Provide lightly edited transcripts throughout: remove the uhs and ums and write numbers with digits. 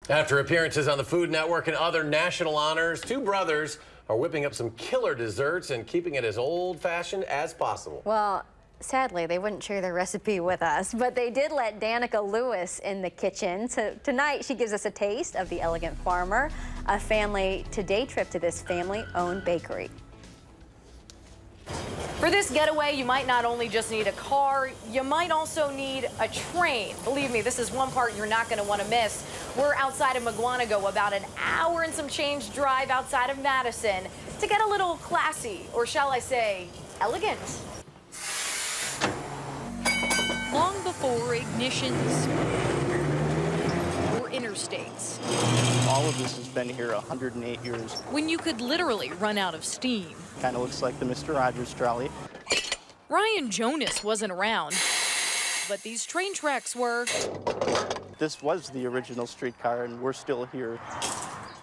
After appearances on the Food Network and other national honors, two brothers are whipping up some killer desserts and keeping it as old-fashioned as possible. Well, sadly, they wouldn't share their recipe with us, but they did let Dannika Lewis in the kitchen. So tonight, she gives us a taste of the Elegant Farmer, a family day trip to this family-owned bakery. For this getaway, you might not only just need a car, you might also need a train. Believe me, this is one part you're not going to want to miss. We're outside of Mugwanago, about an hour and some change drive outside of Madison, to get a little classy, or shall I say, elegant. Long before ignitions or interstates. All of this has been here 108 years. When you could literally run out of steam. Kind of looks like the Mr. Rogers trolley. Ryan Jonas wasn't around, but these train tracks were. This was the original streetcar, and we're still here.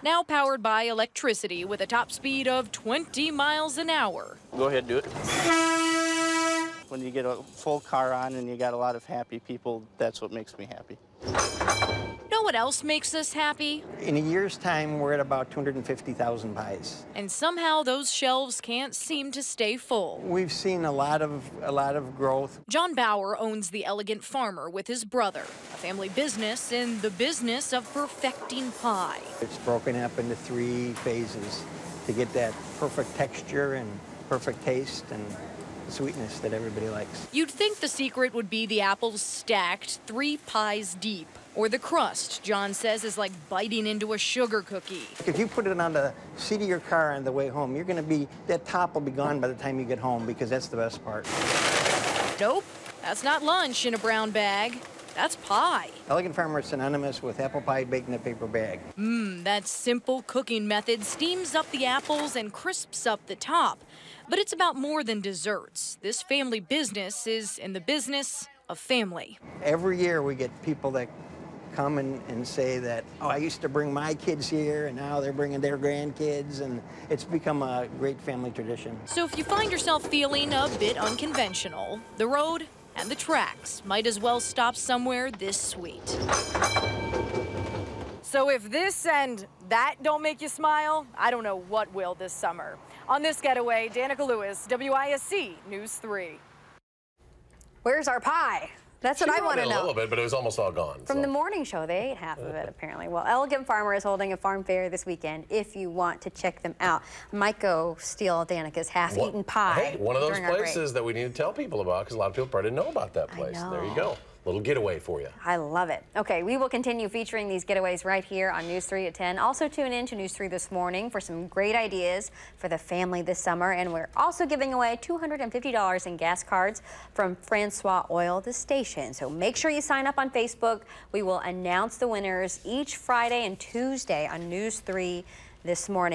Now powered by electricity with a top speed of 20 miles an hour. Go ahead, do it. When you get a full car on and you got a lot of happy people, that's what makes me happy. Know what else makes us happy? In a year's time, we're at about 250,000 pies. And somehow those shelves can't seem to stay full. We've seen a lot of growth. John Bauer owns the Elegant Farmer with his brother, a family business in the business of perfecting pie. It's broken up into 3 phases to get that perfect texture and perfect taste and sweetness that everybody likes. You'd think the secret would be the apples stacked 3 pies deep, or the crust, John says, is like biting into a sugar cookie. If you put it on the seat of your car on the way home, you're going to be, that top will be gone by the time you get home, because that's the best part. Nope, that's not lunch in a brown bag. That's pie. Elegant Farmer is synonymous with apple pie baked in a paper bag. That simple cooking method steams up the apples and crisps up the top. But it's about more than desserts. This family business is in the business of family. Every year we get people that come and say that, oh, I used to bring my kids here, and now they're bringing their grandkids, and it's become a great family tradition. So if you find yourself feeling a bit unconventional, the road and the tracks might as well stop somewhere this sweet. So if this and that don't make you smile, I don't know what will this summer. On this getaway, Dannika Lewis, WISC News 3. Where's our pie? That's what I want to know. A little bit, but it was almost all gone. From the morning show, they ate half of it, apparently. Well, Elegant Farmer is holding a farm fair this weekend if you want to check them out. Might go steal Dannika's half-eaten pie. Hey, one of those places that we need to tell people about, because a lot of people probably didn't know about that place. There you go. Little getaway for you. I love it. Okay, we will continue featuring these getaways right here on News 3 at 10. Also tune in to News 3 this morning for some great ideas for the family this summer. And we're also giving away $250 in gas cards from Francois Oil, the station. So make sure you sign up on Facebook. We will announce the winners each Friday and Tuesday on News 3 this morning.